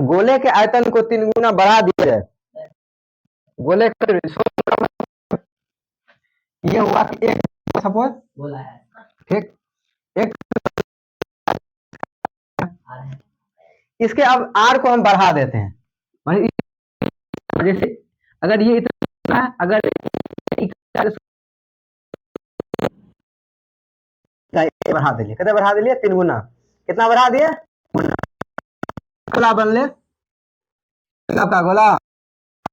गोले के आयतन को 3 गुना बढ़ा दिया जाए। गोले का ये हुआ कि एक सपोज ठीक एक, इसके अब आर को हम बढ़ा देते हैं, जैसे अगर ये इतना है, अगर बढ़ा दिलिए, कितना बढ़ा दिलिए 3 गुना, कितना बढ़ा दिए, गोला बन ले आपका गोला।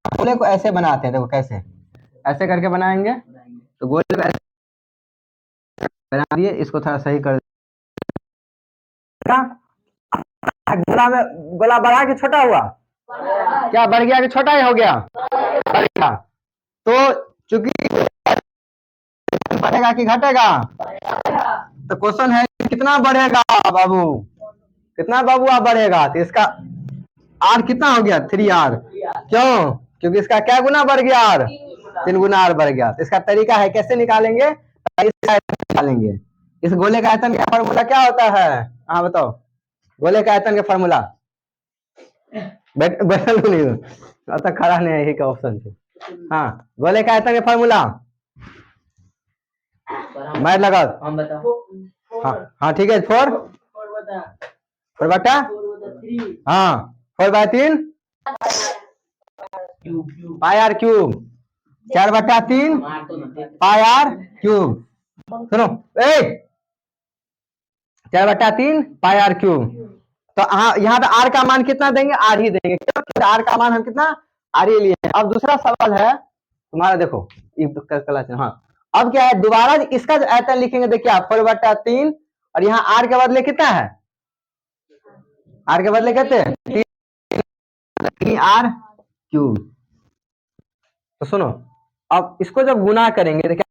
गोले को ऐसे बनाते हैं, देखो कैसे, ऐसे करके बनाएंगे, तो गोले को ऐसे बना दिए, इसको थोड़ा सही कर गोला में, गोला बढ़ा कि छोटा हुआ, क्या बढ़ गया कि छोटा ही हो गया, बढ़ गया। तो चूंकि बढ़ेगा कि घटेगा, तो क्वेश्चन है कितना बढ़ेगा बाबू, कितना बाबू आप बढ़ेगा, तो इसका आर कितना हो गया 3r, क्यों, क्योंकि इसका क्या गुना बढ़ गया आर, 3 गुना आर बढ़ गया। तो इसका तरीका है कैसे निकालेंगे, निकालेंगे इस गोले का आयतन का फॉर्मूला क्या होता है, हाँ बताओ, गोले का आयतन का फॉर्मूला, बैठल नहीं हो खड़ा नहीं है, यही का ऑप्शन है। हाँ गोले का आयतन का फॉर्मूला मैं लगा, हाँ ठीक है, 4 बटा, हाँ 4/3 pi R cube, 4/3 pi R cube, सुनो 4/3 पाई आर क्यूब। तो यहाँ पे आर का मान कितना देंगे, आर ही देंगे, आर का मान हम कितना, आर ही लिए। अब दूसरा सवाल है तुम्हारा, देखो हाँ, अब क्या है, दोबारा इसका जो आयतन लिखेंगे, देखिए आप 4/3 और यहाँ आर के बदले कितना है, आर के बदले कहते हैं 3r क्यूब। तो सुनो, अब इसको जब गुना करेंगे तो क्या,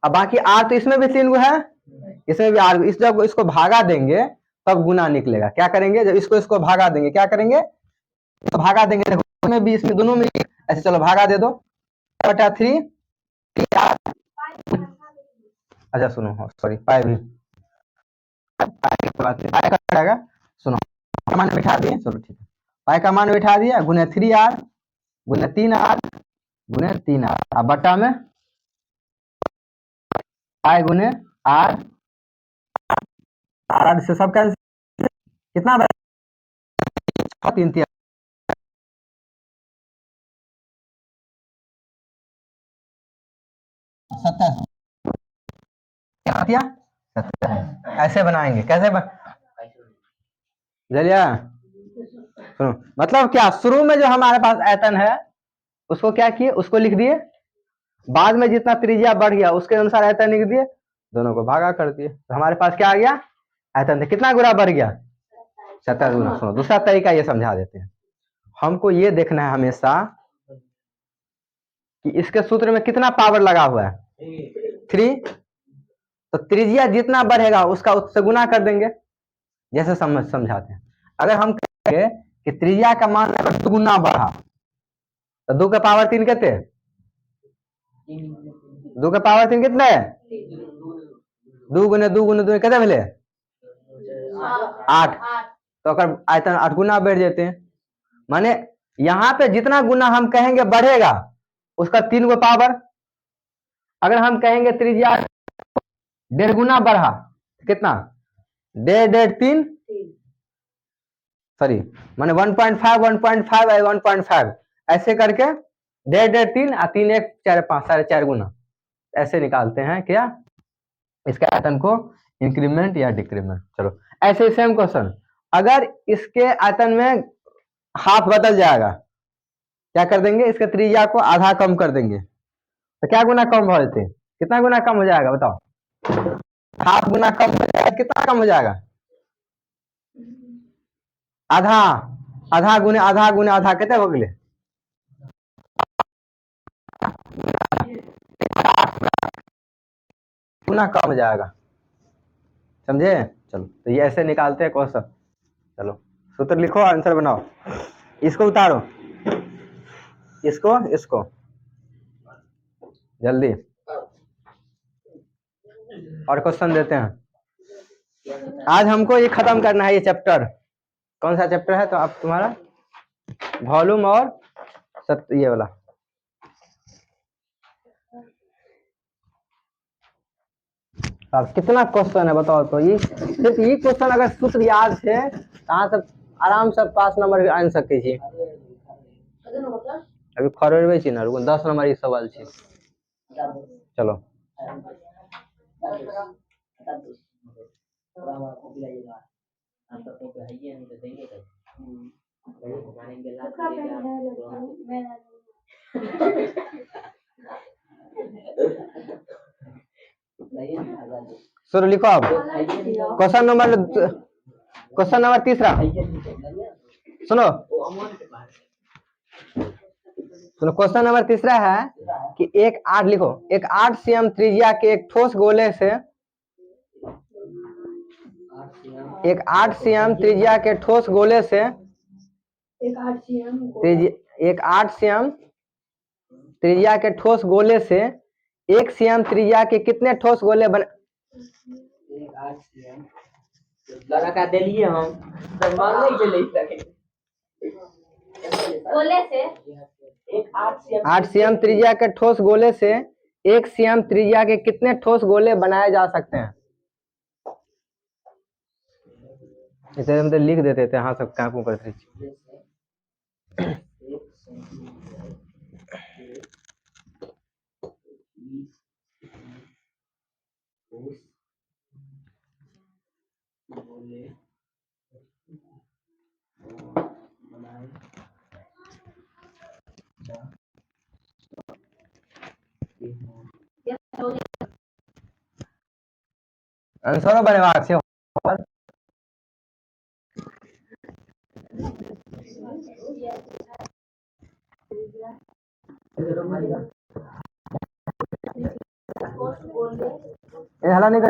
अब बाकी आर तो इसमें भी 3 गो है, इसमें भी आर, इस जब इसको भागा देंगे तब गुना निकलेगा। क्या करेंगे, जब इसको भागा देंगे, क्या करेंगे, इसको भागा देंगे, देखो इसमें भी, इसमें दोनों में ऐसे, चलो भागा दे दो, 3 अच्छा सुनो, सॉरी पाई भी सुनो, मान बैठा दिए, चलो ठीक है, पाई का मान बैठा दिया, गुने 3r गुने 3r गुने 3r, अब बट्टा में पाई गुने r, आर से सब कैंसिल, कितना 3 3 27, ऐसे बनाएंगे, कैसे चलिए सुनो, मतलब क्या, शुरू में जो हमारे पास आयतन है उसको क्या किए, उसको लिख दिए, बाद में जितना त्रिज्या बढ़ गया उसके अनुसार आयतन लिख दिए, दोनों को भागा कर दिए, तो हमारे पास क्या आ गया, आयतन से कितना गुना बढ़ गया, 27 गुना। सुनो दूसरा तरीका ये समझा देते हैं, हमको ये देखना है हमेशा कि इसके सूत्र में कितना पावर लगा हुआ है, 3, तो त्रिज्या जितना बढ़ेगा उसका उससे गुना कर देंगे, जैसे समझाते हैं। अगर हम कहेंगे कि त्रिज्या का मान अगर 2 गुना बढ़ा, तो 2 का पावर 3 कितने, 2 का पावर 3 कितने, 2 गुने 2 गुने 2 कितने मिले, 8, तो अगर आयतन 8 गुना बढ़ जाते हैं, माने यहाँ पे जितना गुना हम कहेंगे बढ़ेगा उसका 3 गो पावर। अगर हम कहेंगे त्रिज्या 1.5 गुना बढ़ा, कितना, 1.5 सॉरी माने 1.5 1.5 1.5 ऐसे करके 1.5 3 और 3 1 4 5 4.5 गुना ऐसे निकालते हैं क्या, इसके आयतन को इंक्रीमेंट या डिक्रीमेंट। चलो ऐसे सेम क्वेश्चन, अगर इसके आयतन में हाफ बदल जाएगा, क्या कर देंगे, इसके त्रिज्या को आधा कम कर देंगे, तो क्या गुना कम हो जाते, कितना गुना कम हो जाएगा बताओ, हाफ गुना कम हो जाएगा, कितना कम हो जाएगा, आधा, आधा गुने आधा कितने हो गए, गुना कम हो जाएगा, समझे। चलो तो ये ऐसे निकालते हैं क्वेश्चन। चलो सूत्र लिखो, आंसर बनाओ, इसको उतारो, इसको जल्दी। और क्वेश्चन देते हैं। आज हमको ये खत्म करना है, ये चैप्टर। कौन सा चैप्टर है तो आप तुम्हारा? वॉल्यूम और सब ये वाला। अब कितना क्वेश्चन है बताओ तो? ये सिर्फ ये क्वेश्चन अगर सूत्र याद है कहाँ से आराम से 5 नंबर आन सके छी। अभी खरबे छी ना, रुको 10 नंबर ई सवाल छी। चलो सर लिखो आप। क्वेश्चन नंबर तीसरा सुनो। क्वेश्चन नंबर तीसरा है कि एक 8 लिखो, एक 8 cm त्रिज्या के एक ठोस गोले से, एक 8 cm त्रिज्या के ठोस गोले से, एक 8 cm त्रिज्या के ठोस गोले से 1 cm त्रिज्या के कितने ठोस गोले बने? 8 cm लगा का देलिए हम तो मान नहीं चले गोले से 8 cm त्रिज्या के ठोस गोले से 1 cm त्रिज्या के कितने ठोस गोले बनाए जा सकते हैं? इसे हम तो लिख देते थे, हाँ सब काकू करते थे। आंसर बनेबाक छै। हला नहीं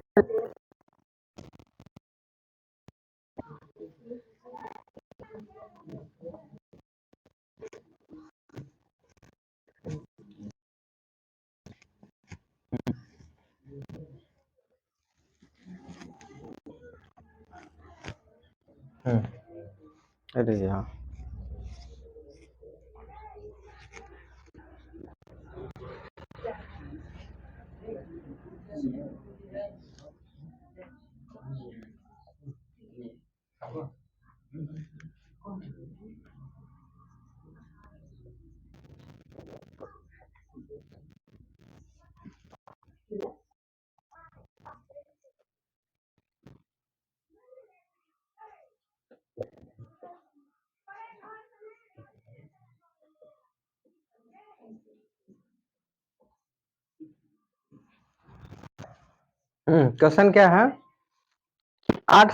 अरे हाँ क्वेश्चन क्या है? 8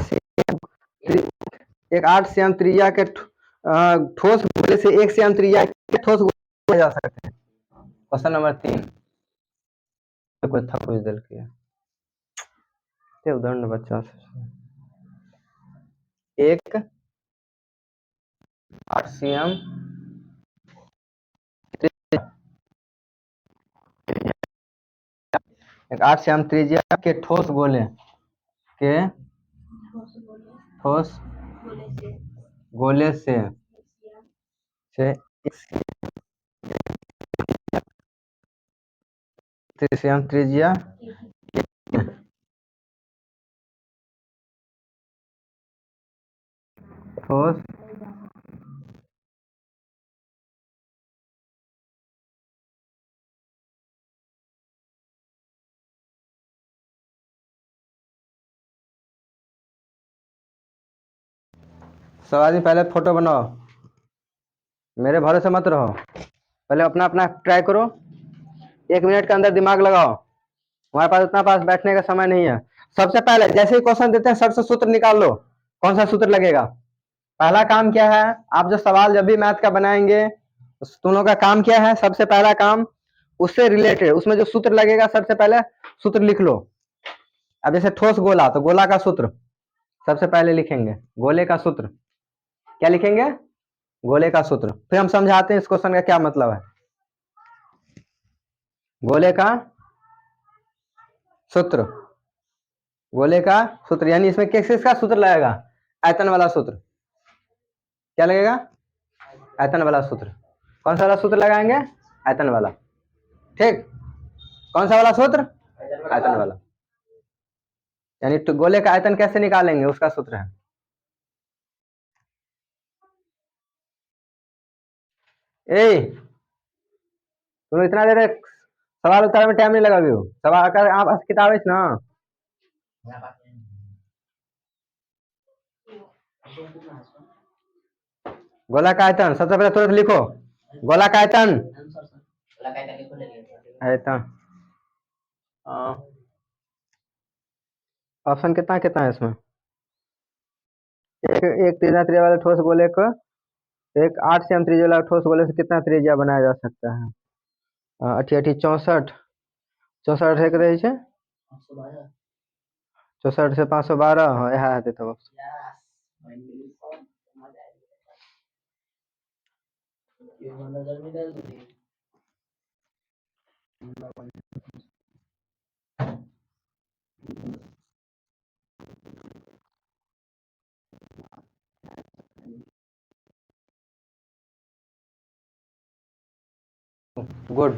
एक 8 cm त्रिज्या के ठोस गोले से 1 cm त्रिज्या के ठोस गोले जा सकते हैं। क्वेश्चन नंबर 3 कोई था कुछ दिल किया ते उदाहरण बच्चा एक 8 cm एक 8 cm त्रिज्या के ठोस गोले के ठोस गोले से 1 cm त्रिज्या ठोस सब आदमी पहले फोटो बनाओ, मेरे भरोसे मत रहो, पहले अपना अपना ट्राई करो। 1 मिनट के अंदर दिमाग लगाओ, हमारे पास उतना पास बैठने का समय नहीं है। सबसे पहले जैसे ही क्वेश्चन देते हैं सबसे सूत्र निकाल लो, कौन सा सूत्र लगेगा। पहला काम क्या है, आप जो सवाल जब भी मैथ का बनाएंगे तुम लोगों का काम क्या है, सबसे पहला काम उससे रिलेटेड उसमें जो सूत्र लगेगा सबसे पहले सूत्र लिख लो। अब जैसे ठोस गोला तो गोला का सूत्र सबसे पहले लिखेंगे, गोले का सूत्र क्या लिखेंगे, गोले का सूत्र। फिर हम समझाते हैं इस क्वेश्चन का क्या मतलब है। गोले का सूत्र, गोले का सूत्र, यानी इसमें किसका सूत्र लगेगा? आयतन वाला सूत्र। क्या लगेगा? आयतन वाला सूत्र। कौन सा वाला सूत्र लगाएंगे? आयतन वाला। ठीक, कौन सा वाला सूत्र? आयतन वाला। यानी तो गोले का आयतन कैसे निकालेंगे, उसका सूत्र है। तुम इतना देर सवाल उत्तर में टाइम नहीं लगा भी हो। सवाल कर आप किताब है ना। गोला का आयतन सबसे पहले तुरंत लिखो। गोला का आयतन, आयतन ऑप्शन कितना कितना है इसमें? एक त्रिज्या वाले ठोस गोले को एक 8 सेमी त्रिज्या वाला ठोस गोले से कितना त्रिज्या बनाया जा सकता है? 64 64 एक रही है 64 से 512 यहाँ आते तब गुड।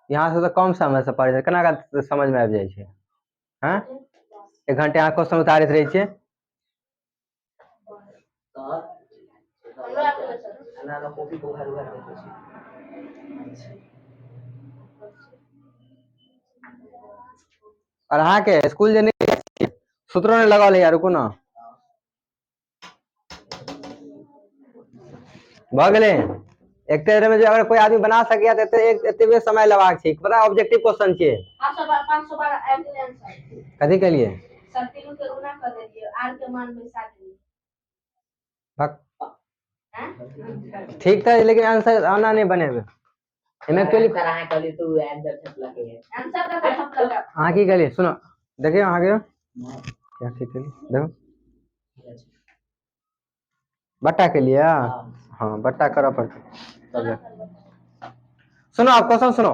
यहाँ से तो कम समय से पढ़े केना का समझ में आ जाए छे। हाँ, 1 घंटे यहाँ क्वेश्चन उतारित रही छे। और अहाँ के स्कूल जे नहीं सूत्रों ने लगा ले यार, रुको ना भगले एक तेरे में जो अगर कोई आदमी बना सके तो एतबे समय लगा छे। पता ऑब्जेक्टिव क्वेश्चन छे 512 कथी के लिए सर तीनों के गुना कर दीजिए आर के मान में 7 ठीक था, लेकिन आंसर आना नहीं बनेगा। इन्हें के लिए कराए कली तू आंसर छप लगे आंसर का छप लगा। हां की के लिए सुनो, देखिए आगे क्या ठीक है देखो बट्टा के लिए। हाँ बट्टा करा पड़ता। सुनो आप क्वेश्चन सुनो,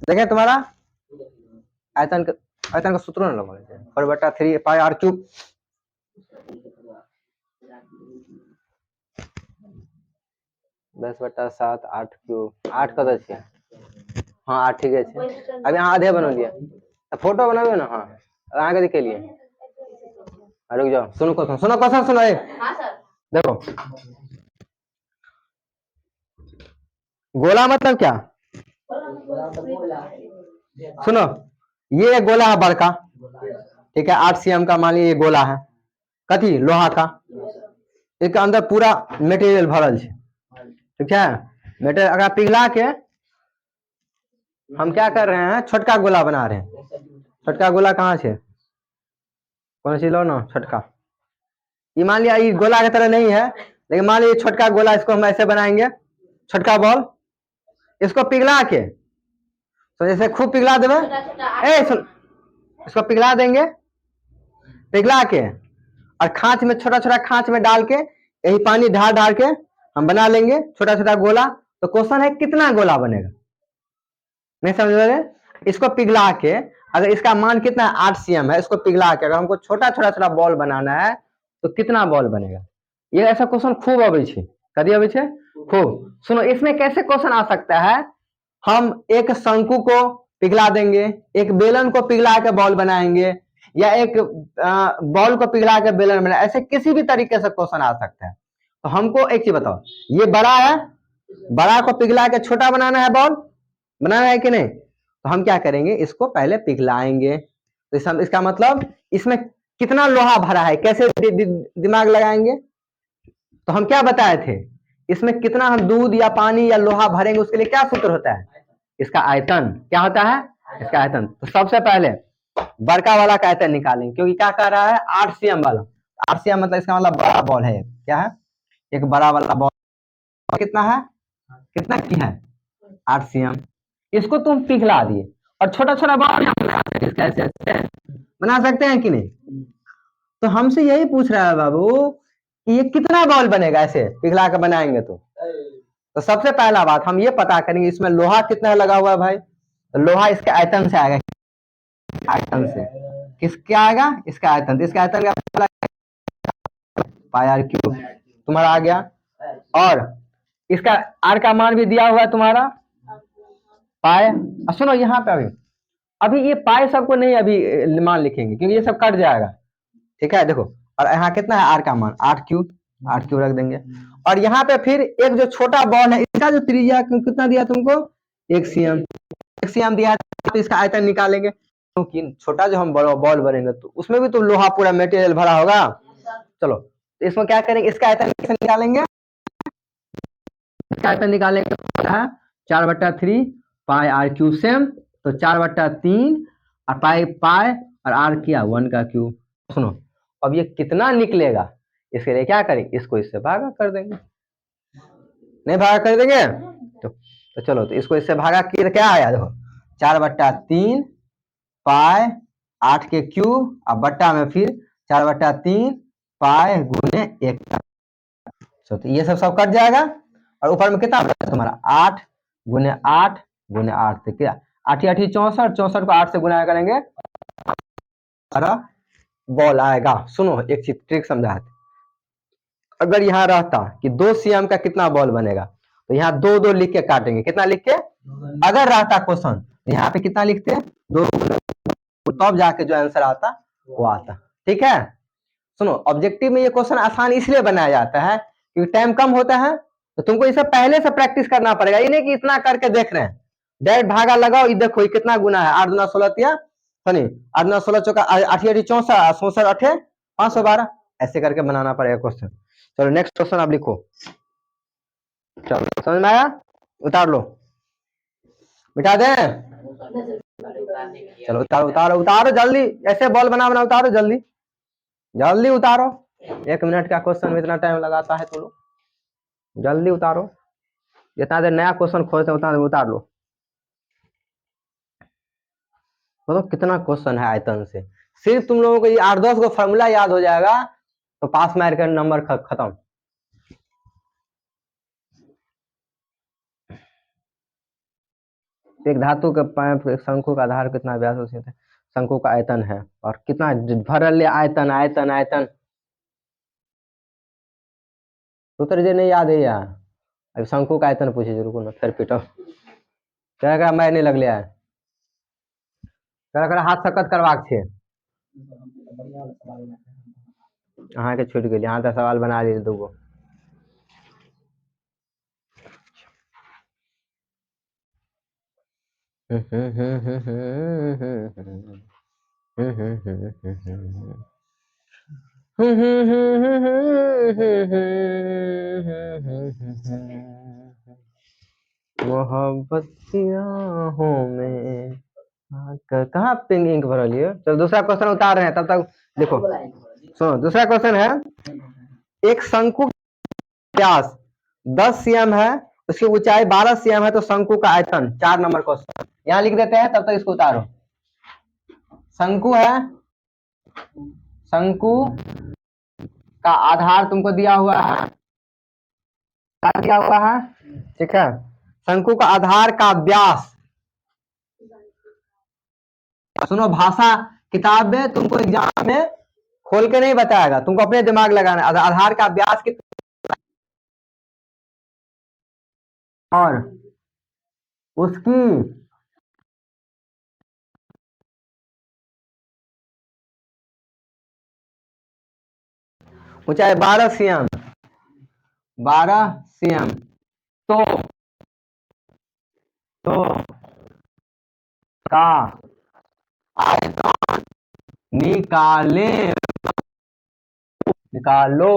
देखिए तुम्हारा आयतन का सूत्र न लगा और बट्टा 3 पाई आर क्यूब 10/7 8 क्यूब 8 कत छे। हाँ 8 ठीक है छे। अभी यहाँ आधे बना दिया तो फोटो बनाओगे ना। हाँ आगे दिखे लिए रुक जाओ, सुनो क्वेश्चन सुनो क्वेश्चन सुनो। हाँ सर देखो, गोला मतलब क्या? सुनो, ये गोला है बड़का, ठीक है 8 सीएम का मान लीजिए ये गोला है, कथी लोहा का, इसके अंदर पूरा मटेरियल भरल है, ठीक है। मटेरियल अगर पिघला के हम क्या कर रहे हैं, छोटका गोला बना रहे हैं। छोटका गोला कहाँ से, कौन सी लो ना छोटका, ये मान लिया ये गोला की तरह नहीं है, लेकिन मान लीजिए छोटका गोला, इसको हम ऐसे बनाएंगे छोटका बॉल, इसको पिघला के तो जैसे खूब पिघला देवे, इसको पिघला देंगे, पिघला के और खांच में छोटा छोटा खांच में डाल के यही पानी ढाल के हम बना लेंगे छोटा छोटा गोला। तो क्वेश्चन है कितना गोला बनेगा, नहीं समझ रहे? इसको पिघला के अगर इसका मान कितना है 8 सीएम है, इसको पिघला के अगर हमको छोटा छोटा बॉल बनाना है तो कितना बॉल बनेगा। ये ऐसा क्वेश्चन खूब अबै छे, कदी अबै छे खूब। सुनो इसमें कैसे क्वेश्चन आ सकता है, हम एक शंकु को पिघला देंगे, एक बेलन को पिघला के बॉल बनाएंगे, या एक बॉल को पिघला के बेलन बनाए, ऐसे किसी भी तरीके से क्वेश्चन आ सकता है। तो हमको एक चीज बताओ, ये बड़ा है, बड़ा को पिघला के छोटा बनाना है, बॉल बनाना है कि नहीं। तो हम क्या करेंगे, इसको पहले पिघलाएंगे। तो इसका मतलब इसमें कितना लोहा भरा है, कैसे दिमाग लगाएंगे। तो हम क्या बताए थे, इसमें कितना हम दूध या पानी या लोहा भरेंगे, उसके लिए क्या सूत्र होता है, इसका आयतन क्या होता है, इसका आयतन। तो सबसे पहले बड़का वाला का आयतन निकालेंगे, क्योंकि क्या कह रहा है 8 सीएम वाला, 8 सीएम मतलब इसका मतलब बड़ा बॉल है, क्या है एक बड़ा वाला बॉल, कितना है, कितना की है 8 सीएम। इसको तुम पिघला दिए और छोटा छोटा बॉल बना सकते हैं कि नहीं। तो हमसे यही पूछ रहा है बाबू कि ये कितना बॉल बनेगा ऐसे पिघला के बनाएंगे तो सबसे पहला बात हम ये पता करेंगे इसमें लोहा कितना लगा हुआ है भाई। तो लोहा इसके आयतन से आएगा, आयतन से किसके आएगा, इसका आयतन। तो इसका आयतन का पाई आर क्यूब तुम्हारा आ गया। और इसका आर का मान भी दिया हुआ है तुम्हारा पाए। सुनो यहाँ पे अभी अभी ये पाए सबको नहीं अभी मान लिखेंगे क्योंकि ये सब कट जाएगा, ठीक है। देखो और यहाँ कितना है आर का मान 8 क्यूब रख देंगे। और यहाँ पे फिर एक जो छोटा बॉल है इसका जो त्रिज्या कितना दिया तुमको 1 cm, 1 cm दिया है, तो इसका आयतन निकालेंगे क्योंकि छोटा जो हम बॉल बनेंगे तो उसमें भी तो लोहा पूरा मटेरियल भरा होगा। चलो तो इसमें क्या करेंगे, इसका आयतन कैसे निकालेंगे, इसका आयतन निकालेंगे 4/3 पाई आर क्यूब सेम। तो 4/3 और पाई पाई और आर किया 1 का क्यूब। सुनो अब ये कितना निकलेगा इसके लिए क्या करेंगे, इसको इससे भागा कर देंगे, नहीं भागा कर देंगे तो चलो तो इसको इससे भागा किया क्या आया, देखो 4/3 पाई 8 के क्यूब और बट्टा में फिर 4/3 पाई गुने 1 का। तो ये सब कट जाएगा और ऊपर में कितना बचा तुम्हारा 8 गुने 8 गुने 8 से क्या 8 8 64, 64 को 8 से गुना करेंगे बॉल आएगा। सुनो एक चीज ट्रिक समझा, अगर यहाँ रहता कि 2 cm का कितना बॉल बनेगा तो यहाँ 2 2 लिख के काटेंगे, कितना लिख के, अगर रहता क्वेश्चन यहाँ पे कितना लिखते 2 तब जाके जो आंसर आता वो आता, ठीक है। सुनो ऑब्जेक्टिव में ये क्वेश्चन आसान इसलिए बनाया जाता है क्योंकि टाइम कम होता है तो तुमको इसे पहले से प्रैक्टिस करना पड़ेगा, ये नहीं कि इतना करके देख रहे हैं डायरेक्ट भागा लगाओ, ये देखो ये कितना गुना है 8 दूना 16 या सनी 8 दूना 16 चौका 8 8 64 64 8 512 ऐसे करके बनाना पड़ेगा क्वेश्चन। चलो नेक्स्ट क्वेश्चन आप लिखो, चलो समझ में आया, उतार लो, मिटा दे, चलो उतारो उतारो उतारो जल्दी, ऐसे बॉल बना बना उतारो जल्दी जल्दी उतारो, 1 मिनट का क्वेश्चन में इतना टाइम लगाता है तो लो जल्दी उतारो, जितना देर नया क्वेश्चन खोजते उतना देर उतार लो। तो कितना क्वेश्चन है आयतन से, सिर्फ तुम लोगों को ये 8-10 को फॉर्मूला याद हो जाएगा तो पास मार कर नंबर खत्म। एक धातु के पाइप शंकु का आधार कितना व्यास उसी शंकु का आयतन है और कितना भरल आयतन आयतन आयतन सूत्र जे नहीं याद है यार, अभी शंकु का आयतन पूछे रुको ना फिर पिटो क्या मैं नहीं लग लिया है हाथ सकत करवाक छे अहाँ के छूट गई, हाँ तो सवाल बना ली दूगो। मोहब्बत की राहों में कहाँ पिंक इंक भरल है। चलो दूसरा क्वेश्चन उतार रहे हैं तब तक देखो, सुनो दूसरा क्वेश्चन है, एक शंकु व्यास 10 cm है, उसकी ऊंचाई 12 cm है, तो शंकु का आयतन 4 नंबर क्वेश्चन यहाँ लिख देते हैं तब तक इसको उतारो। शंकु है, शंकु का आधार तुमको दिया हुआ है, क्या दिया हुआ है, ठीक है। शंकु का आधार का व्यास, सुनो भाषा किताब में तुमको एग्जाम में खोल के नहीं बताएगा, तुमको अपने दिमाग लगाना, आधार का व्यास कितना और उसकी ऊंचाई 12 cm 12 cm तो का आयतन निकाले, निकालो।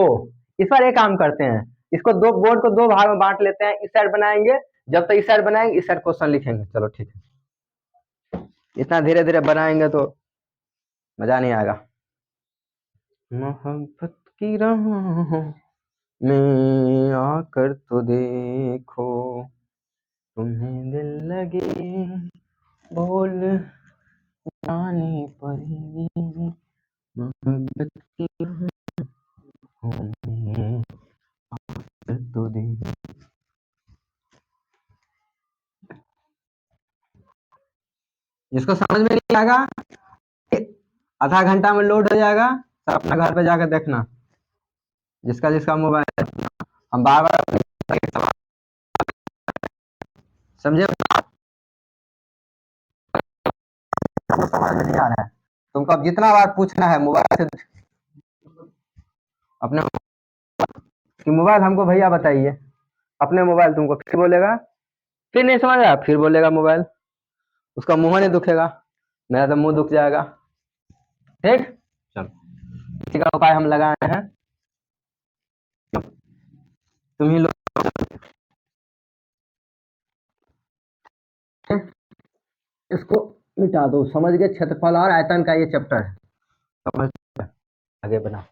इस बार एक काम करते हैं, इसको दो बोर्ड को 2 भाग में बांट लेते हैं, इस साइड बनाएंगे, जब तक इस साइड बनाएंगे इस साइड क्वेश्चन लिखेंगे। चलो ठीक है, इतना धीरे धीरे बनाएंगे तो मजा नहीं आएगा। मोहब्बत की राहों में आकर तो देखो तुम्हें दिल लगे बोल जानी पड़ेगी मोहब्बत की जिसको समझ में नहीं आएगा आधा घंटा में लोड हो जाएगा, तो अपना घर पे जाकर देखना, जिसका जिसका मोबाइल हम बार बार समझे, समझ में नहीं आ रहा है तुमको, अब जितना बार पूछना है मोबाइल से अपने कि मोबाइल हमको भैया बताइए, अपने मोबाइल तुमको फिर बोलेगा, फिर नहीं समझ आया फिर बोलेगा मोबाइल, उसका मुंह नहीं दुखेगा, मेरा तो मुंह दुख जाएगा। ठीक, चलो इसी का उपाय हम लगाए हैं, तुम ही लोग इसको मिटा दो। समझ गए, क्षेत्रफल और आयतन का ये चैप्टर है, समझ आगे बना।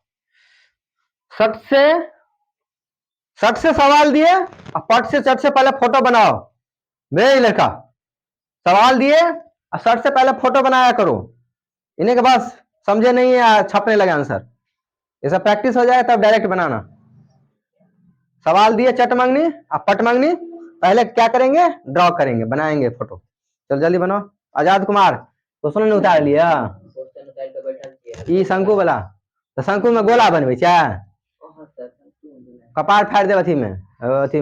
सट से सवाल दिए और पट से चट से पहले फोटो बनाओ, मेरे लड़का सवाल दिए और सट से पहले फोटो बनाया करो, इन्हें के बाद समझे नहीं है छपने लगे आंसर, ये सब प्रैक्टिस हो जाए तब डायरेक्ट बनाना। सवाल दिए चट मांगनी और पट मांगनी, पहले क्या करेंगे, ड्रॉ करेंगे, बनाएंगे फोटो। चल जल्दी बनाओ। आजाद कुमार क्वेश्चन ने उतार लिया, ई शंकु वाला, तो शंकु में गोला बनबे छै, कपार फाड़ देव अथी में, अथी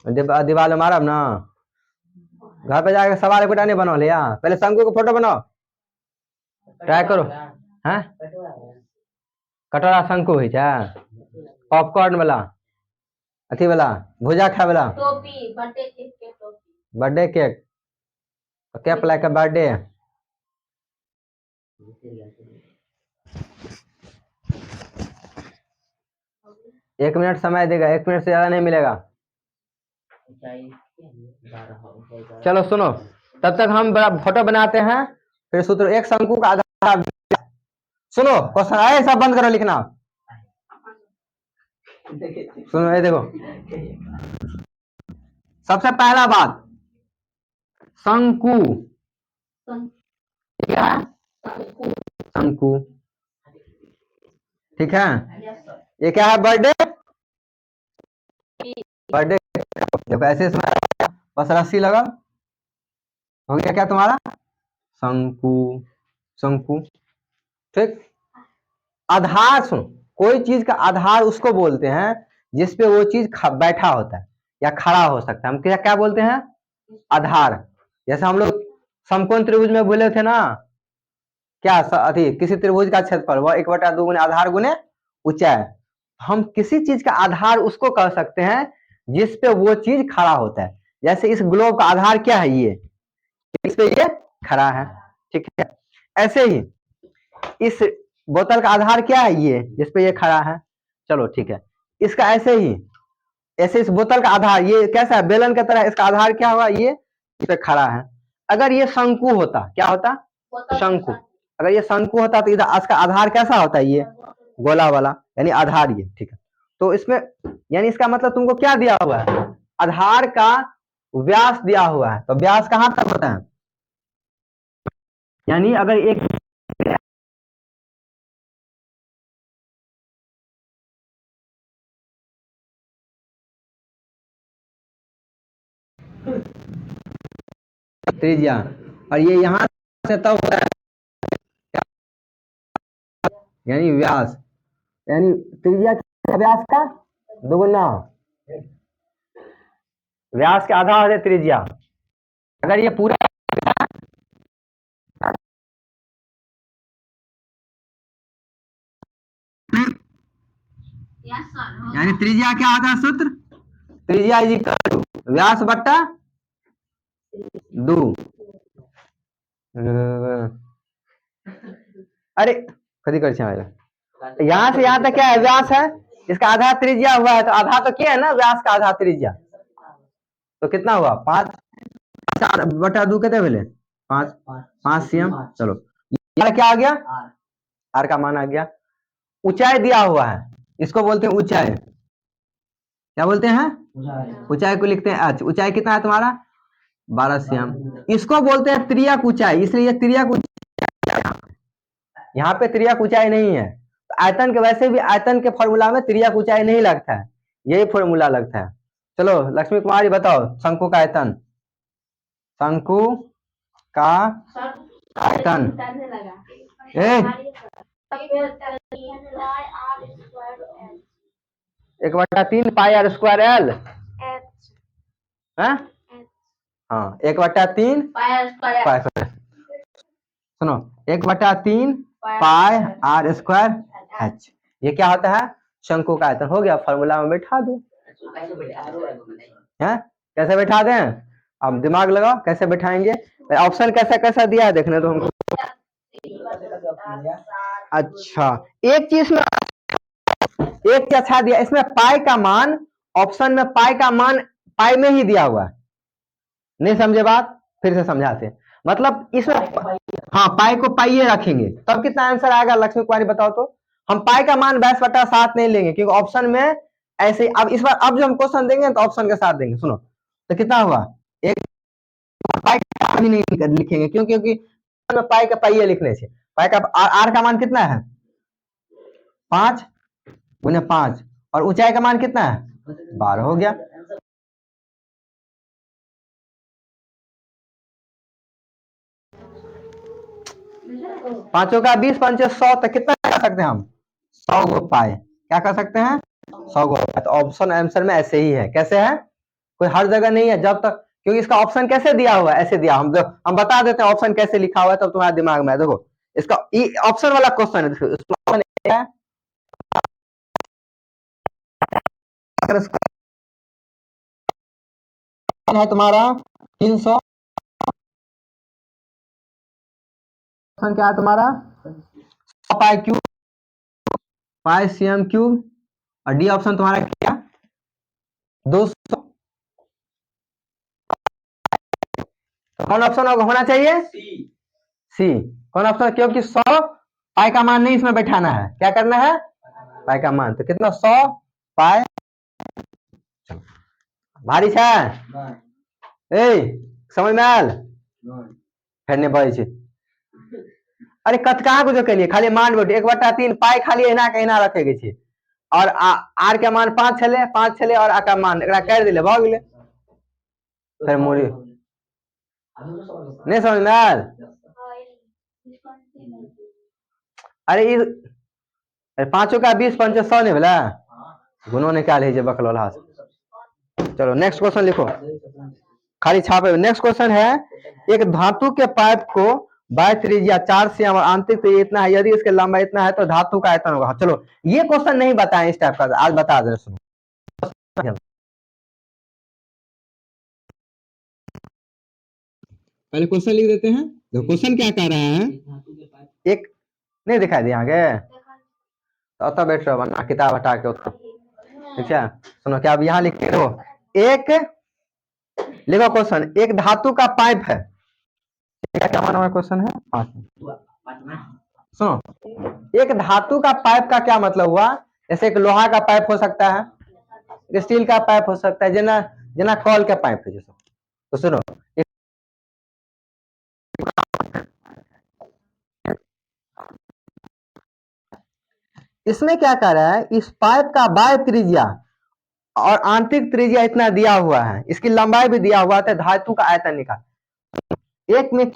दीवार में मारब ना, घर पे जाके सवाल एक नहीं बनल है, पहले शंकु के फोटो बनाओ, ट्राई करो। हैं कटोरा शंकु होइ छै, पॉपकॉर्न वाला, अथी वाला भुजा खाए वाला, बर्थडे केक, कैप लाइक का बर्थडे, एक मिनट समय देगा, 1 मिनट से ज्यादा नहीं मिलेगा। चलो सुनो, तब तक हम बड़ा फोटो बनाते हैं, फिर सूत्र एक शंकु का आधार। सुनो क्वेश्चन आए, सब बंद करो लिखना, सुनो ये देखो, सबसे पहला बात, शंकु क्या, शंकु, ठीक है, ये क्या है, बर्थडे, बर्थडे देखो ऐसे बस रस्सी लगा, हो गया क्या तुम्हारा, शंकु, शंकु, ठीक। आधार, सुनो, कोई चीज का आधार उसको बोलते हैं जिसपे वो चीज बैठा होता है या खड़ा हो सकता है, हम क्या क्या बोलते हैं, आधार। जैसे हम लोग समकोण त्रिभुज में बोले थे ना, क्या अथी किसी त्रिभुज का क्षेत्रफल वह 1/2 गुने आधार गुने ऊंचाई, हम किसी चीज का आधार उसको कह सकते हैं जिसपे वो चीज खड़ा होता है। जैसे इस ग्लोब का आधार क्या है, ये इस पे ये खड़ा है, ठीक है। ऐसे ही इस बोतल का आधार क्या है, ये जिसपे ये खड़ा है, चलो ठीक है। इसका ऐसे ही, ऐसे इस बोतल का आधार ये कैसा है, बेलन की तरह, इसका आधार क्या हुआ, ये इस पे खड़ा है। अगर ये शंकु होता, क्या होता, शंकु, अगर ये शंकु होता तो इधर इसका आधार कैसा होता है, ये गोला वाला, यानी आधार ये, ठीक है। तो इसमें यानी इसका मतलब तुमको क्या दिया हुआ है, आधार का व्यास दिया हुआ है, तो व्यास कहां तक होता है, यानी अगर एक त्रिज्या और ये यहां से तब होता है, यानी व्यास, यानी त्रिज्या का व्यास का दोगुना, व्यास के आधा है त्रिज्या। अगर ये पूरा यानी त्रिज्या क्या होता है सूत्र, त्रिज्या इज इक्वल टू व्यास बट्टा 2। अरे कभी कर यहाँ से यहाँ तक क्या है, व्यास है, इसका आधा त्रिज्या हुआ है, तो आधा तो क्या है ना, व्यास का आधा त्रिज्या, तो कितना हुआ 5/2 कितने बोले 5 cm। चलो ये क्या आ गया, आर का मान आ गया। ऊंचाई दिया हुआ है, इसको बोलते हैं ऊंचाई, क्या बोलते हैं, ऊंचाई को लिखते हैं h। ऊंचाई कितना है तुम्हारा 12 cm। इसको बोलते हैं त्रियक ऊंचाई, इसलिए त्रियक ऊंचाई, यहाँ पे त्रियक ऊंचाई नहीं है, आयतन के वैसे भी आयतन के फॉर्मूला में त्रिज्या ऊंचाई नहीं लगता है, यही फॉर्मूला लगता है। चलो लक्ष्मी कुमारी बताओ शंकु का आयतन, शंकु का आयतन ए 1/3 पाई आर स्क्वायर एल, हाँ 1/3 पाई, सुनो 1/3 पाई आर स्क्वायर एच, ये क्या होता है शंकु का आयतन। हो गया, फॉर्मूला में बैठा दो है, कैसे बैठा दें, अब दिमाग लगाओ कैसे बैठाएंगे, ऑप्शन कैसा कैसा दिया है देखने दो हमको। अच्छा एक चीज में एक अच्छा दिया, इसमें पाई का मान, ऑप्शन में पाई का मान पाई में ही दिया हुआ है, नहीं समझे बात, फिर से समझाते हैं। मतलब इसमें हाँ पाई को पाइये रखेंगे तब कितना आंसर आएगा लक्ष्मी कुमारी बताओ तो। हम पाई का मान 22/7 नहीं लेंगे क्योंकि ऑप्शन में ऐसे, अब इस बार अब जो हम क्वेश्चन देंगे तो ऑप्शन के साथ देंगे। सुनो तो कितना हुआ, एक पाई का भी नहीं लिखेंगे क्यों, क्योंकि पाई का पाइये लिखने से, पाई का आर का मान कितना है 5 × 5 और ऊंचाई का मान कितना है 12 हो गया। पांचों का 20 5 100 तक कितना कर सकते हैं हम 100 गो पाए, क्या कर सकते हैं 100 गो। तो ऑप्शन आंसर में ऐसे ही है, कैसे है कोई हर जगह नहीं है जब तक, क्योंकि इसका ऑप्शन कैसे दिया हुआ है ऐसे दिया, हम बता देते हैं ऑप्शन कैसे लिखा हुआ है तब तुम्हारे दिमाग में है। देखो इसका ऑप्शन वाला क्वेश्चन है, ऑप्शन है तुम्हारा 300, ऑप्शन क्या है तुम्हारा 100 पाई क्यूब, पाई सीएम क्यूब, और डी ऑप्शन तुम्हारा क्या 200। तो कौन ऑप्शन होना चाहिए सी, कौन ऑप्शन, क्योंकि 100 पाई का मान नहीं इसमें बैठाना है, क्या करना है पाई का मान, तो कितना 100 पाई, भारी है ए समझ में आयल फेरने पड़े छे। अरे कत कहाँ को जो कलिए खाली मान बैठे 1/3 पाई खाली एना के एना रखे के छे, और आर के मान 5 छले 5 छले और आ का मान एकरा कर दिले भ गेले, फिर मोरी नहीं समझ में आयल। अरे पांचों का 20 5 100 नहीं बोला गुनो निकाल लीजिए बकलोल हाथ। चलो नेक्स्ट क्वेश्चन लिखो, खाली छापे। नेक्स्ट क्वेश्चन है, एक धातु के पाइप को बाह्य त्रिज्या 4 सीएम और आंतरिक त्रिज्या इतना है, यदि इसके लंबाई इतना है तो धातु का आयतन होगा। चलो ये क्वेश्चन नहीं बताएं इस टाइप का, आज बता दे सुनो। पहले क्वेश्चन लिख देते हैं, तो क्वेश्चन क्या कह रहा है, एक नहीं दिखाई दिया आगे तो बैठ रहो वरना किताब हटा के उसको, ठीक है सुनो क्या अब यहाँ लिखते हो, एक लिखो क्वेश्चन, एक धातु का पाइप है, क्या माना हुआ क्वेश्चन है, सुनो एक धातु का पाइप का क्या मतलब हुआ, जैसे एक लोहा का पाइप हो सकता है, स्टील का पाइप हो सकता है, जना जना कॉल का पाइप है जैसे। तो सुनो इसमें क्या कह रहा है, इस पाइप का बाह्य त्रिज्या और आंतरिक त्रिज्या इतना दिया हुआ है, इसकी लंबाई भी दिया हुआ है, धातु का आयतन निकाल। एक में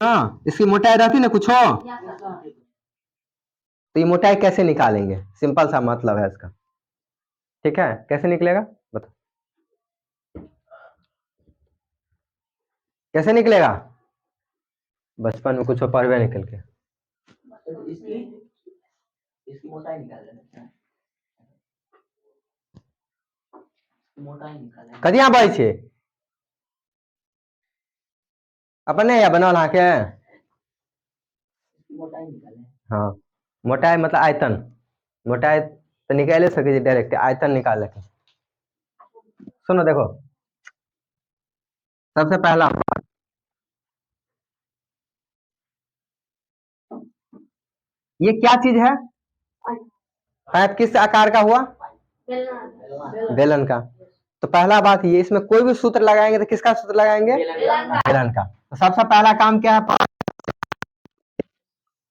हाँ, इसकी मोटाई रहती ना कुछ हो, तो ये मोटाई कैसे निकालेंगे? सिंपल सा मतलब है इसका। ठीक है, कैसे निकलेगा बताओ, कैसे निकलेगा? बचपन में कुछ पढ़वे निकल के इसकी मोटाई निकाल कदिया बाई छे अपने या बनल अहाँ के? हाँ, मोटाई मतलब आयतन, मोटाई तो निकाले सके छी डायरेक्ट, आयतन निकाले के। सुनो देखो, सबसे पहला ये क्या चीज है? पाइप किस आकार का हुआ? बेलन का। तो पहला बात ये, इसमें कोई भी सूत्र लगाएंगे तो किसका सूत्र लगाएंगे? बेलन का। तो सबसे पहला काम क्या है?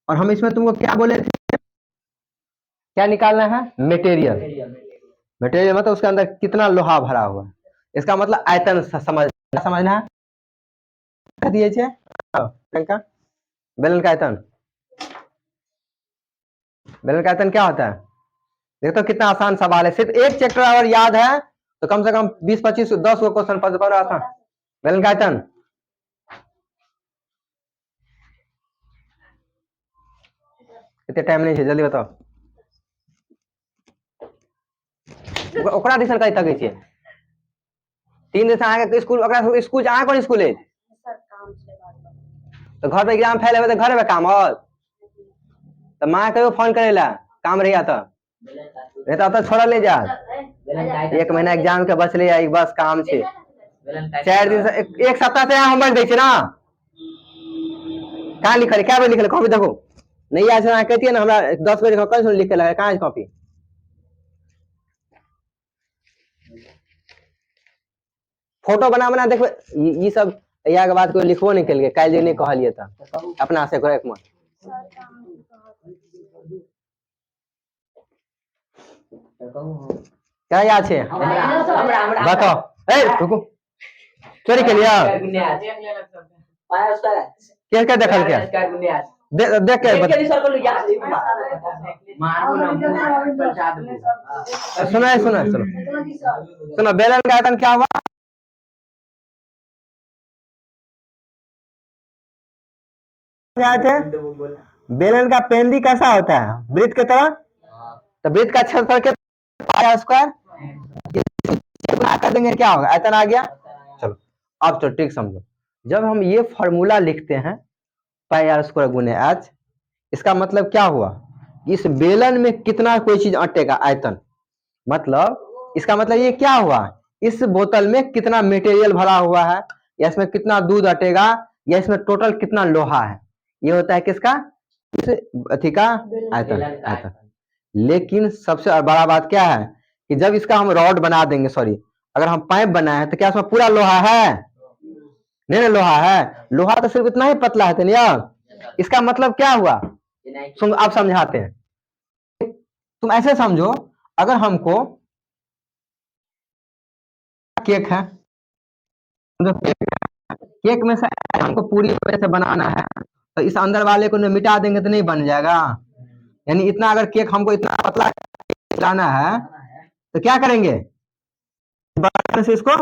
और हम इसमें तुमको क्या बोले थे, क्या निकालना है? मटेरियल। मटेरियल मतलब उसके अंदर कितना लोहा भरा हुआ है, इसका मतलब आयतन समझना है। दिए का बेलन का आयतन, बेलन का आयतन क्या होता है? देखो तो कितना आसान सवाल है, सिर्फ एक चैप्टर अगर याद है तो कम से कम 20-25 10 गो क्वेश्चन पर आसान। बेलन का आयतन इतने टाइम नहीं है, जल्दी बताओ। ओकरा दिसन कहीं तक छै 3 दिन से आके स्कूल, ओकरा स्कूल अहाँ कोन स्कूल है? तो घर पे एग्जाम फैल है तो घर में काम हो, तो माँ कहियो फोन करे ला काम रही तो नहीं तो छोड़ल नहीं जा। 1 महीना एग्जाम के बचले है, बस काम छे 4 दिन से 1 सप्ताह से होमवर्क दै छै ना, कहाँ लिखल क्या बजे लिखल कॉपी देखो, नहीं आज कहती है ना हमरा 10 बजे कल लिख के लगा, कहाँ है कॉपी? फोटो बना बना देखो, ये सब या के बाद कोई लिखबो नहीं कल, काल नहीं कहलिए त अपना से करे मत। क्या याद है बताओ? ए रुको, चोरी के लिया क्या देखल क्या देख के सुनो सुनो सुनो सुनो, बेलन का आयतन क्या हुआ? बेलन का पेंदी कैसा होता है? वृत्त की तरह। तो वृत्त का क्षेत्रफल के पाया स्क्वायर कर देंगे, क्या होगा? आयतन आ गया। चलो अब तो ठीक समझो, जब हम ये फॉर्मूला लिखते हैं पाई आर स्क्वायर गुने एच, इसका मतलब क्या हुआ? इस बेलन में कितना कोई चीज अटेगा, आयतन। मतलब इसका मतलब ये क्या हुआ? इस बोतल में कितना मटेरियल भरा हुआ है, या इसमें कितना दूध अटेगा, या इसमें टोटल कितना लोहा है, ये होता है किसका? इस अथी का आयतन। आयतन। लेकिन सबसे बड़ा बात क्या है कि जब इसका हम रॉड बना देंगे, सॉरी अगर हम पाइप बनाए हैं तो क्या उसमें पूरा लोहा है? नहीं ना, लोहा है, लोहा तो सिर्फ इतना ही पतला है ना। इसका मतलब क्या हुआ? आप समझाते हैं, तुम ऐसे समझो, अगर हमको केक है, केक में से हमको पूरी वजह से बनाना है, तो इस अंदर वाले को मिटा देंगे तो नहीं बन जाएगा। यानी इतना अगर केक हमको इतना पतला लाना है तो क्या करेंगे? बड़ा में से इसको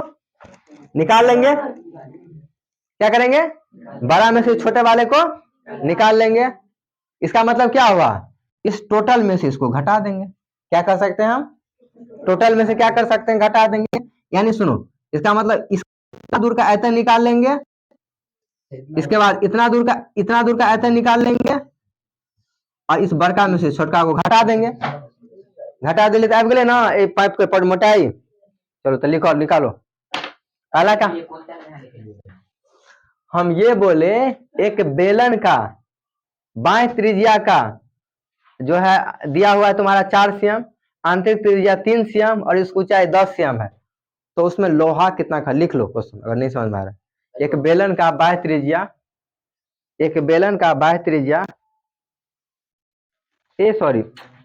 निकाल लेंगे, क्या करेंगे? बड़ा में से छोटे वाले को निकाल लेंगे। इसका मतलब क्या हुआ? इस टोटल में से इसको घटा देंगे। क्या कर सकते हैं हम? टोटल में से क्या कर सकते हैं? घटा देंगे। यानी सुनो, इसका मतलब इतना दूर का आयतन निकाल लेंगे, इसके बाद इतना दूर का आयतन निकाल लेंगे, और इस बड़का में से छोटका को घटा देंगे। घटा दिले तो गए ना पाइप के पर मोटाई। चलो तो लिखो, निकालो पहला का। हम ये बोले एक बेलन का बाएं त्रिज्या का जो है दिया हुआ है तुम्हारा 4 सीएम, आंतरिक त्रिज्या 3 सीएम और इसकी ऊंचाई 10 सीएम है, तो उसमें लोहा कितना का? लिख लो क्वेश्चन अगर नहीं समझ में आ रहा है। एक बेलन का बाह्य त्रिज्या, एक बेलन का बाह्य त्रिज्या, सॉरी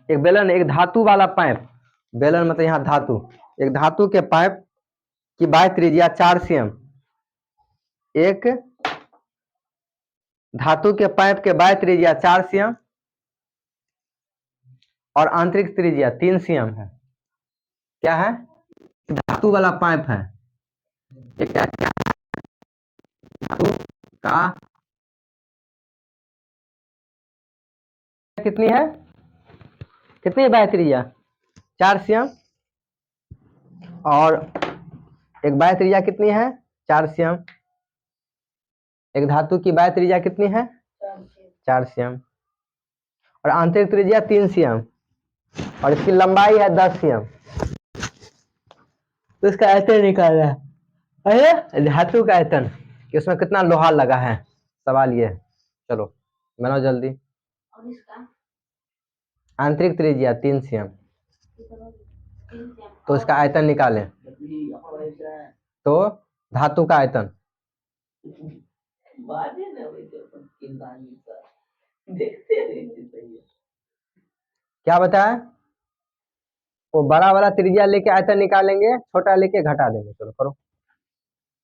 एक बेलन, एक धातु वाला पाइप, बेलन मतलब यहाँ धातु, एक धातु के पाइप की बाह्य त्रिज्या 4 सीएम, एक धातु के पाइप के बाह्य त्रिज्या 4 cm और आंतरिक त्रिज्या 3 cm है। क्या है? धातु वाला पाइप है। ये क्या क्या है? धातु का कितनी है? कितनी है बाह्य त्रिज्या? 4 cm और एक बाह्य त्रिज्या कितनी है? 4 cm। एक धातु की बाह्य त्रिज्या कितनी है? 4 cm और आंतरिक त्रिज्या 3 cm और इसकी लंबाई है 10 cm। तो इसका आयतन निकालना है। अरे धातु का आयतन कि उसमें कितना लोहा लगा है, सवाल ये है। चलो बनाओ जल्दी। और इसका आंतरिक त्रिज्या 3 cm, तो इसका आयतन निकालें। तो धातु का आयतन क्या बताया? वो बड़ा वाला त्रिज्या लेके आयतन निकालेंगे, छोटा लेके घटा देंगे। चलो करो,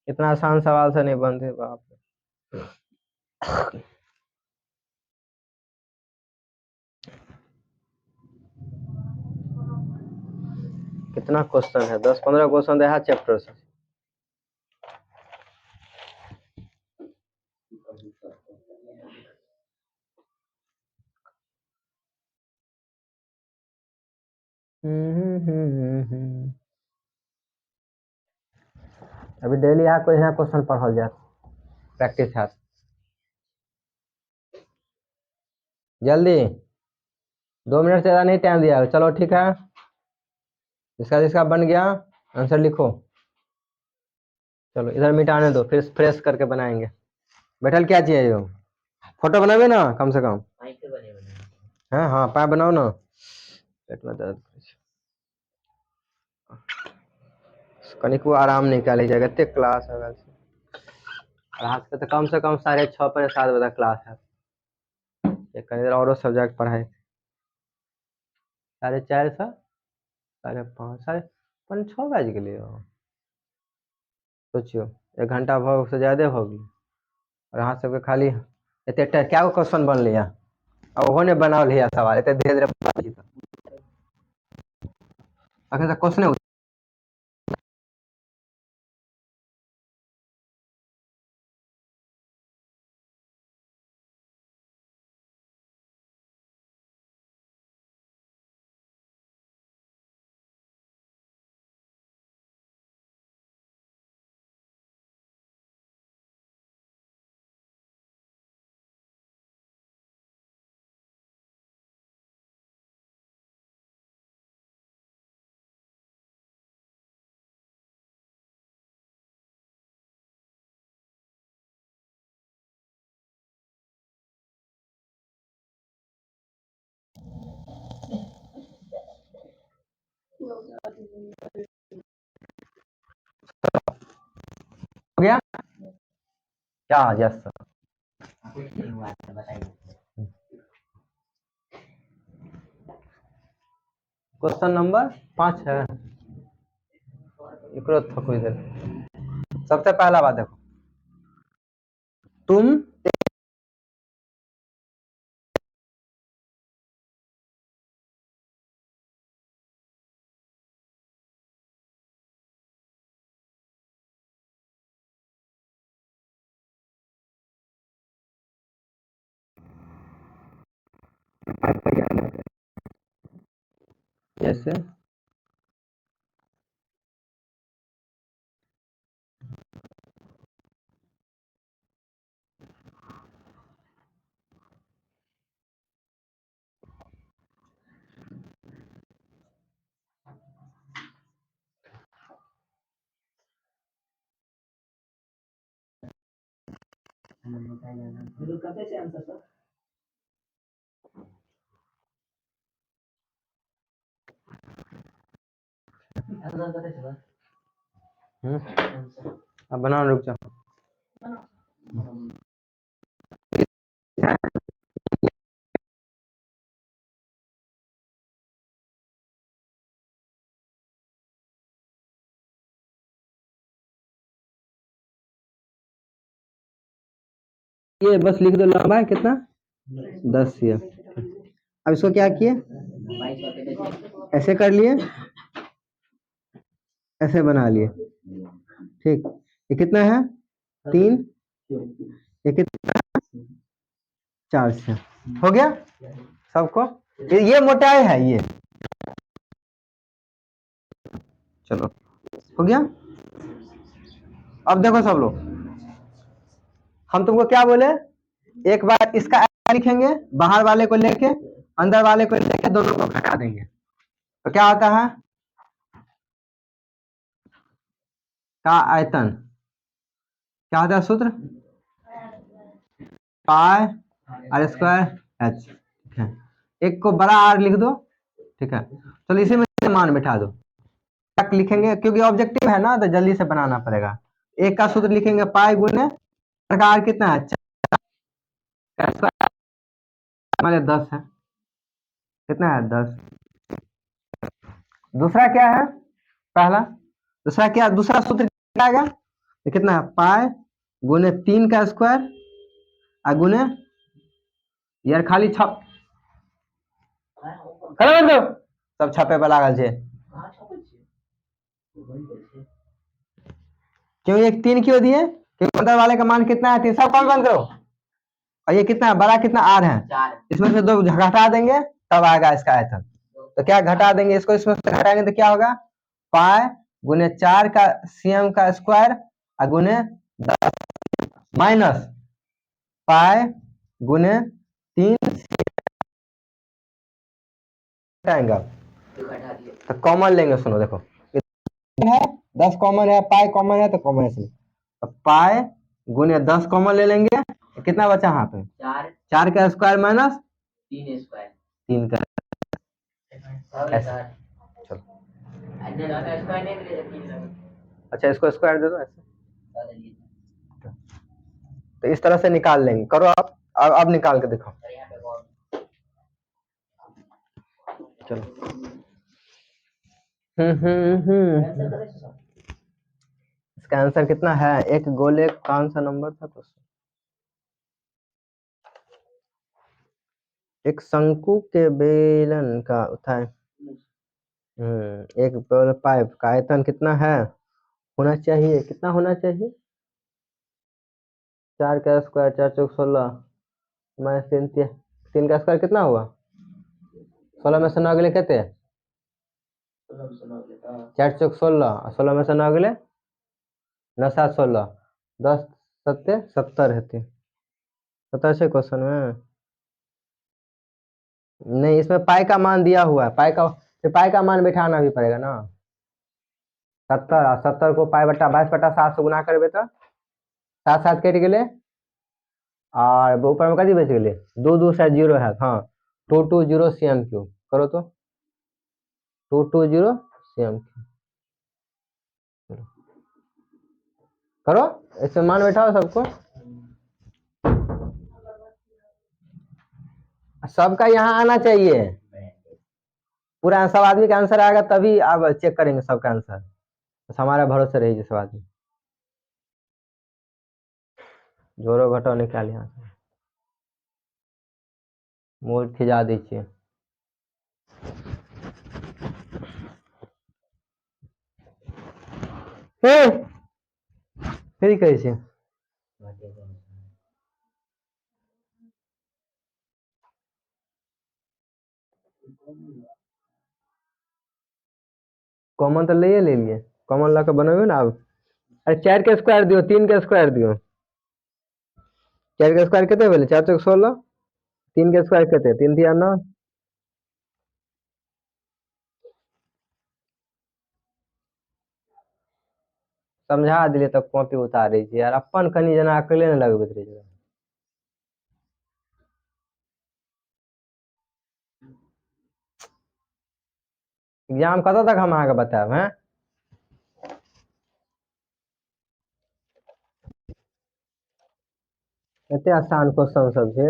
इतना आसान सवाल से नहीं बनते बाप रे। कितना क्वेश्चन है? 10-15 क्वेश्चन है चैप्टर से। अभी डेली यहाँ कोई यहाँ क्वेश्चन पढ़ल जाए, प्रैक्टिस है जल्दी। 2 मिनट से ज्यादा नहीं टाइम दिया। चलो ठीक है, जिसका जिसका बन गया आंसर लिखो। चलो इधर मिटाने दो, फिर फ्रेश करके बनाएंगे। बैठल क्या चाहिए? यो फोटो बनावे ना कम से कम। हाँ हाँ पाए बनाओ ना। पेट में दर्द कनिको आराम निकाली जाएगा। इतने क्लास है वैसे, और आज के तो कम से कम 6:30 से 7 बजे तक क्लास है। एक कहीं और सब्जेक्ट पढ़ाए 4:30 से 5:30, 5:30 बज गए। सोचियो 1 घंटा भोग से ज्यादा हो गई। और अहाँ सबके खाली एते क्या गो क्वेश्चन बनल है? अब ओहो ने बनावल है सवाल एते धीरे धीरे अखन तक क्वेश्चन हो गया क्या? यस क्वेश्चन नंबर 5 है। एकरो थको इधर। सबसे पहला बात देखो, तुम जैसे कते से आंसर सर? आंसर कते से सर? अब बनाओ, रुक जाओ। ये बस लिख दो लंबा है कितना 10 ये। अब इसको क्या किए ऐसे कर लिए ऐसे बना लिए ठीक। ये कितना है 3 ये कितना 4 से हो गया सबको। ये मोटाई है ये चलो हो गया। अब देखो सब लोग हम तुमको क्या बोले एक बार इसका लिखेंगे बाहर वाले को लेके अंदर वाले को लेके दोनों को घटा देंगे तो क्या आता है का आयतन क्या होता है सूत्र पाई आर स्क्वायर एच ठीक है। एक को बड़ा आर लिख दो ठीक है। चलो इसी में मान बिठा दो तक लिखेंगे क्योंकि ऑब्जेक्टिव है ना तो जल्दी से बनाना पड़ेगा। एक का सूत्र लिखेंगे पाई गुने आर कितना है 10 है कितना है 10। दूसरा क्या है पहला दूसरा क्या दूसरा सूत्र क्या आएगा तो कितना है पाई गुने 3 का स्क्वायर और गुने यार खाली छप करो दो सब छापे पर लागल छे क्यों एक 3 क्यों दिए क्योंकि अंदर वाले का मान कितना है 3 सब कौन करो और ये कितना है बड़ा कितना आर है इसमें से 2 घटा देंगे तब आएगा इसका आयतन। तो क्या घटा देंगे इसको इसमें से घटाएंगे तो क्या होगा पाई गुने 4 का सीएम का स्क्वायर और गुने 10 माइनस पाई गुने 3 घटाएंगे तो कॉमन लेंगे सुनो देखो है 10 कॉमन है पाई कॉमन है तो कॉमन है तो पाई गुने 10 कॉमन ले लेंगे कितना बचा यहाँ पे 4 का स्क्वायर माइनस 3 का ऐसे चलो अच्छा इसको स्क्वायर दे दो ऐसे तो इस तरह से निकाल लेंगे करो आप अब निकाल के दिखाओ चलो इसका आंसर कितना है एक गोले कौन सा नंबर था तो एक शंकु के बेलन का उठाए एक पाइप का आयतन कितना है होना चाहिए कितना होना चाहिए 4 का स्क्वायर 4 चौक 16 माइनस 3 का स्क्वायर कितना हुआ 16 में से 9 अगले कहते 4 चौक 16 16 में से 9 अगले 9 7 16 10 सत्ते 70 रहते 70 से क्वेश्चन में नहीं इसमें पाई का मान दिया हुआ है पाई का मान बिठाना भी पड़ेगा ना 70 को पाई बट्टा 22/7 से गुना करबे तो 7 7 कट गए और ऊपर में कथी बच गए 2 2 से 0 है हाँ 220 cm क्यूब करो तो 220 cm करो इसमें मान बैठाओ सबको सबका यहाँ आना चाहिए पूरा सब आदमी का आंसर आएगा तभी आप चेक करेंगे सबका आंसर बस हमारा भरोसा रहिए सब आदमी जोरो घटाओ निकाल यहाँ से मोर खिजा दीजिए फिर कहै छी कॉमन तो ले लिए कॉमन ला के बनबे ना अब अरे 4 के स्क्वायर दियो 3 के स्क्वायर दियो 4 के स्क्वायर कितने भेले 4 चौक 16 3 के स्क्वायर कितने 3 दिया 9 समझा दिले तब कॉपी उतारे छी यार अपन कनी जना अकेले न लगबैत रहे छै एग्जाम कत तक हम अहाँके बताएब हैं कते आसान क्वेश्चन सब छै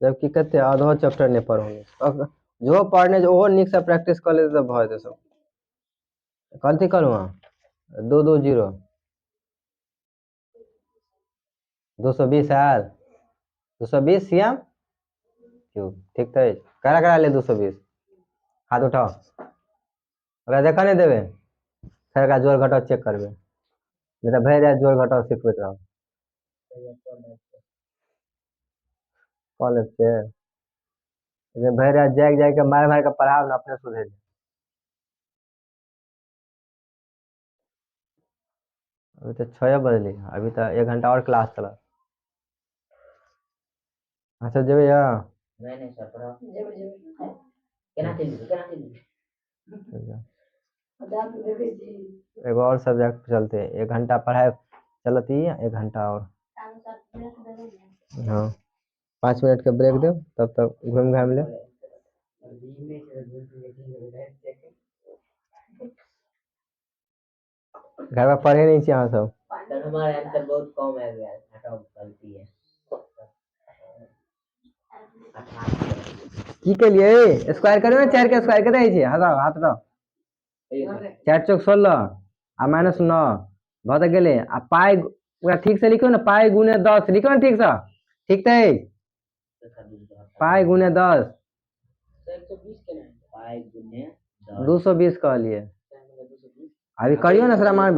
जबकि कते आधो चैप्टर नहीं पढ़ो जो पढ़ने ओहो निक से प्रैक्टिस कर ले तो भऽ जेतै सब कथी करू अहाँ 2 2 0 220 आयल 220 सीएम क्यूब ठीक है। करा करा ले 220 हाथ उठाओ ओकरा देखा नहीं देवे फिर का जोड़ घटाव चेक करबे नहीं तो भर जाए जोड़ घटाव सिखबैत रहो कॉलेज के लेकिन भर रात जाग जाग के मार मार के पढ़ाओ ना अपने सुधर जाए। अभी तो 6 बजली अभी तो 1 घंटा और क्लास चला। अच्छा जेबे या नहीं सर पढ़ा केना चल एगो और सब्जेक्ट चलते 1 घंटा पढ़ाई चलती है 1 घंटा और हाँ 5 मिनट के ब्रेक दो तब तक घूम घाम ले। घर में पढ़े नहीं चाहिए सब सर हमारे आंसर बहुत कम है यार हटाओ गलती है की के लिए स्क्वायर करो ना 4 के स्क्वायर कते छै हटाओ हाथ हटाओ 4 चौक 16 आ -9 भ त गेले आ पाई पूरा ठीक से लिखो ना पाई गुने 10 लिखो ना ठीक से ठीक है पाई गुने 10 120 के ना पाई गुने 220 कह लिए अभी करियो ना सर मान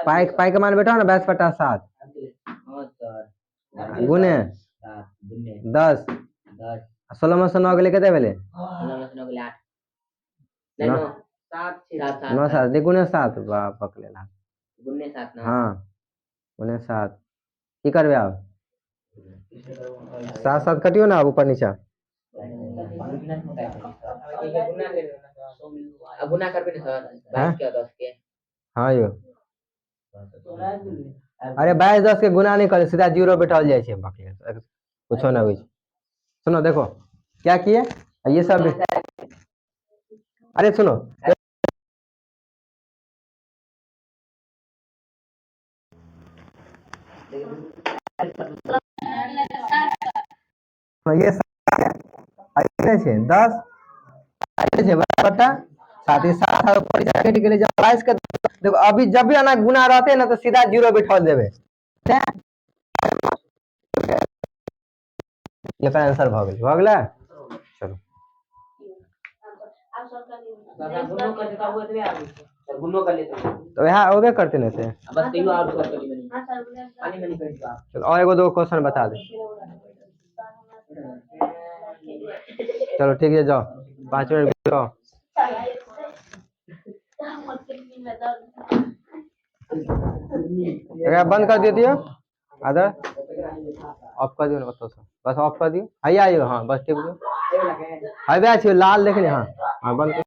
पाई पाई का मान बैठाओ ना 22 बटा 7 हां सर गुने 7 गुने 10 10 16 में से 9 गेले कते भेले 16 में से 9 गेले 8 नहीं 9 7 9 7 गुने 7 वाह पकले ना गुने 7 ना हाँ गुने 7 की करबे अब 7 7 कटियो ना अब ऊपर नीचा गुना करबे ना सर 22 के 10 के हाँ यो अरे 22 10 के गुना नहीं करे सीधा 0 बैठाल जाए छे बाकी कुछो ना हुई। सुनो देखो क्या किए ये सब अरे सुनो ये छे 10 छे बटा 7 ही 7 परीक्षा कट गेले जब 22 के देखो अभी जब भी आना गुना रहते ना तो सीधा 0 बैठा देवे ये का आंसर भ गेलै चलो तो यहाँ होबे करते ना से बस कहियो और कर करी मनी पानी मनी कर दो चलो और एगो दो क्वेश्चन बता दे चलो ठीक है जाओ 5 मिनट जाओ बंद कर दियो अदर ऑफ कर दियो ना बस ऑफ कर दियो आइए हाँ बस ठीक है लाल देख ले हाँ बंद